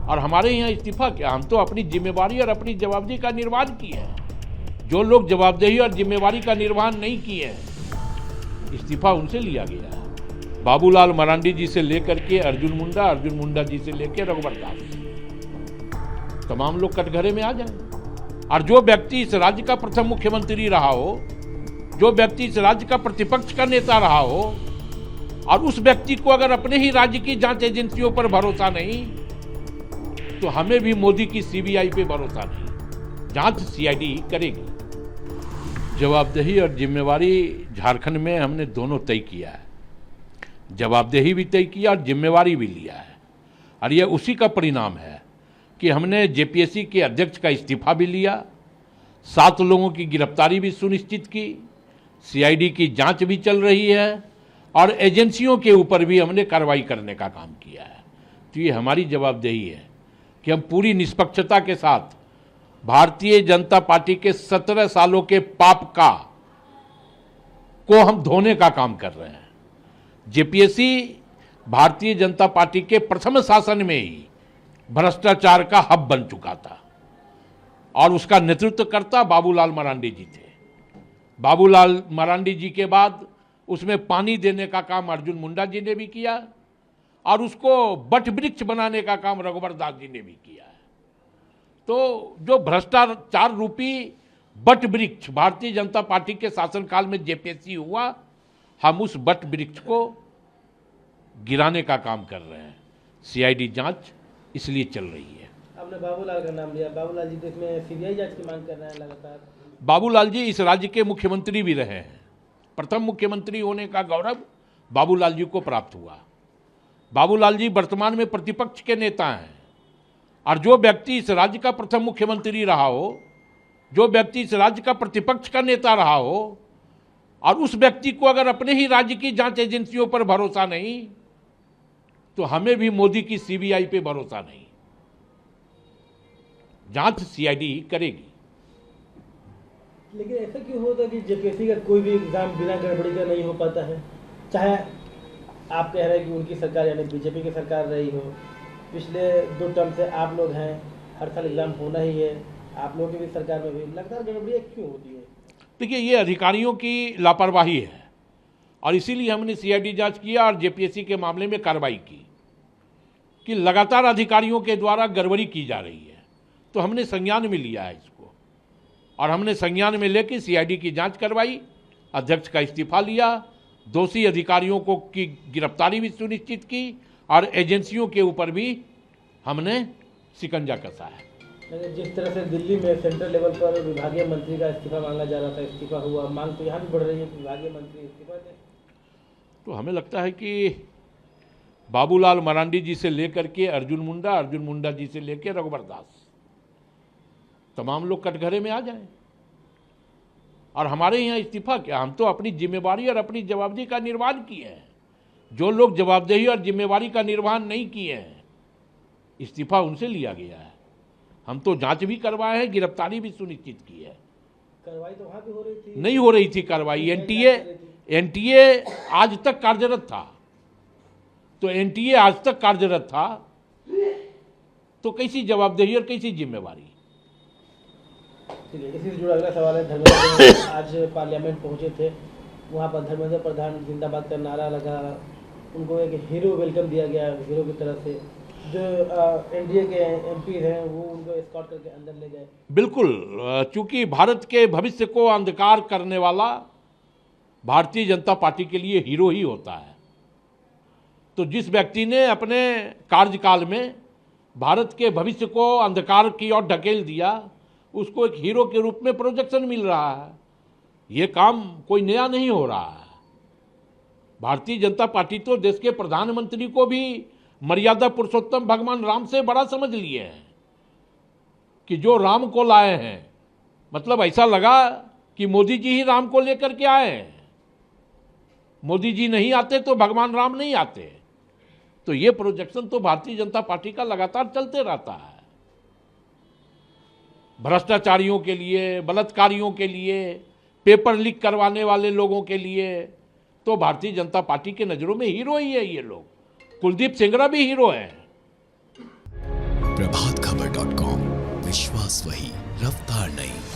और हमारे यहाँ इस्तीफा क्या, हम तो अपनी जिम्मेवारी और अपनी जवाबदेही का निर्वहन किए हैं। जो लोग जवाबदेही और जिम्मेवारी का निर्वहन नहीं किए हैं, इस्तीफा उनसे लिया गया है। बाबूलाल मरांडी जी से लेकर के अर्जुन मुंडा जी से लेकर रघुवर दास, तमाम लोग कटघरे में आ जाए। और जो व्यक्ति इस राज्य का प्रथम मुख्यमंत्री रहा हो, जो व्यक्ति इस राज्य का प्रतिपक्ष का नेता रहा हो, और उस व्यक्ति को अगर अपने ही राज्य की जांच एजेंसियों पर भरोसा नहीं, तो हमें भी मोदी की सीबीआई पे भरोसा नहीं। जांच सीआईडी करेगी। जवाबदेही और जिम्मेवारी झारखंड में हमने दोनों तय किया है। जवाबदेही भी तय किया और जिम्मेवारी भी लिया है, और यह उसी का परिणाम है कि हमने जेपीएससी के अध्यक्ष का इस्तीफा भी लिया, 7 लोगों की गिरफ्तारी भी सुनिश्चित की, सीआईडी की जांच भी चल रही है, और एजेंसियों के ऊपर भी हमने कार्रवाई करने का काम किया है। तो ये हमारी जवाबदेही है कि हम पूरी निष्पक्षता के साथ भारतीय जनता पार्टी के 17 सालों के पाप को हम धोने का काम कर रहे हैं। जेपीएससी भारतीय जनता पार्टी के प्रथम शासन में ही भ्रष्टाचार का हब बन चुका था, और उसका नेतृत्व करता बाबूलाल मरांडी जी थे। बाबूलाल मरांडी जी के बाद उसमें पानी देने का काम अर्जुन मुंडा जी ने भी किया, और उसको बट वृक्ष बनाने का काम रघुवर दास जी ने भी किया है। तो जो भ्रष्टाचार रूपी बट वृक्ष भारतीय जनता पार्टी के शासनकाल में जेपीएससी हुआ, हम उस बट वृक्ष को गिराने का काम कर रहे हैं। सीआईडी जांच इसलिए चल रही है। आपने बाबूलाल का नाम लिया, बाबूलाल जी तो इसमें सीबीआई जांच की मांग कर रहे हैं लगातार। बाबूलाल जी इस राज्य के मुख्यमंत्री भी रहे हैं। प्रथम मुख्यमंत्री होने का गौरव बाबूलाल जी को प्राप्त हुआ। बाबूलाल जी वर्तमान में प्रतिपक्ष के नेता हैं, और जो व्यक्ति इस राज्य का प्रथम मुख्यमंत्री रहा हो, जो व्यक्ति इस राज्य का प्रतिपक्ष का नेता रहा हो, और उस व्यक्ति को अगर अपने ही राज्य की जांच एजेंसियों पर भरोसा नहीं, तो हमें भी मोदी की सीबीआई पे भरोसा नहीं। जांच सीआईडी करेगी। लेकिन ऐसा क्यों होता है कि जेपीएससी का कोई भी एग्जाम बिना गड़बड़ी का नहीं हो पाता है? चाहे आप कह रहे हैं कि उनकी सरकार यानी बीजेपी की सरकार रही हो, पिछले 2 टर्म से आप लोग हैं, हर साल एग्जाम होना ही है, आप लोगों की भी सरकार में भी लगातार गड़बड़ियाँ क्यों होती है? देखिए, ये अधिकारियों की लापरवाही है, और इसीलिए हमने सीआईडी जांच किया और जेपीएससी के मामले में कार्रवाई की कि लगातार अधिकारियों के द्वारा गड़बड़ी की जा रही है। तो हमने संज्ञान में लिया है इसको, और हमने संज्ञान में लेकर सीआईडी की जांच करवाई, अध्यक्ष का इस्तीफा लिया, दोषी अधिकारियों को की गिरफ्तारी भी सुनिश्चित की, और एजेंसियों के ऊपर भी हमने शिकंजा कसा है। जिस तरह से दिल्ली में सेंट्रल लेवल पर विभागीय मंत्री का इस्तीफा मांगा जा रहा था, इस्तीफा हुआ, मांग तो यहाँ भी बढ़ रही है कि विभागीय मंत्री इस्तीफा दें। तो हमें लगता है कि बाबूलाल मरांडी जी से लेकर के अर्जुन मुंडा जी से लेकर रघुवर दास, तमाम लोग कटघरे में आ जाएं। और हमारे यहाँ इस्तीफा क्या, हम तो अपनी जिम्मेवारी और अपनी जवाबदेही का निर्वहन किए हैं। जो लोग जवाबदेही और जिम्मेवारी का निर्वहन नहीं किए हैं, इस्तीफा उनसे लिया गया है। हम तो जांच भी करवाए हैं, गिरफ्तारी भी सुनिश्चित की है। कार्रवाई तो वहाँ भी हो रही थी? नहीं हो रही थी कार्रवाई। एनटीए आज तक कार्यरत था। तो एनटीए आज तक कार्यरत था, तो कैसी जवाबदेही और कैसी जिम्मेवारी? इसी से जुड़ा अगला सवाल है। धर्मेंद्र आज पार्लियामेंट पहुंचे थे, वहाँ पर धर्मेंद्र प्रधान जिंदाबाद का नारा लगा, उनको एक हीरो वेलकम दिया गया, हीरो की तरह से। जो एनडीए के एमपी हैं वो उनको एस्कॉर्ट करके अंदर ले गए। बिल्कुल, चूंकि भारत के भविष्य को अंधकार करने वाला भारतीय जनता पार्टी के लिए हीरो ही होता है। तो जिस व्यक्ति ने अपने कार्यकाल में भारत के भविष्य को अंधकार की ओर ढकेल दिया, उसको एक हीरो के रूप में प्रोजेक्शन मिल रहा है। ये काम कोई नया नहीं हो रहा है। भारतीय जनता पार्टी तो देश के प्रधानमंत्री को भी मर्यादा पुरुषोत्तम भगवान राम से बड़ा समझ लिए हैं कि जो राम को लाए हैं, मतलब ऐसा लगा कि मोदी जी ही राम को लेकर के आए हैं। मोदी जी नहीं आते तो भगवान राम नहीं आते। तो ये प्रोजेक्शन तो भारतीय जनता पार्टी का लगातार चलते रहता है। भ्रष्टाचारियों के लिए, बलात्कारियों के लिए, पेपर लीक करवाने वाले लोगों के लिए तो भारतीय जनता पार्टी के नज़रों में हीरो ही है ये लोग। कुलदीप सेंगरा भी हीरो है। प्रभातखबर.com, विश्वास वही, रफ्तार नहीं।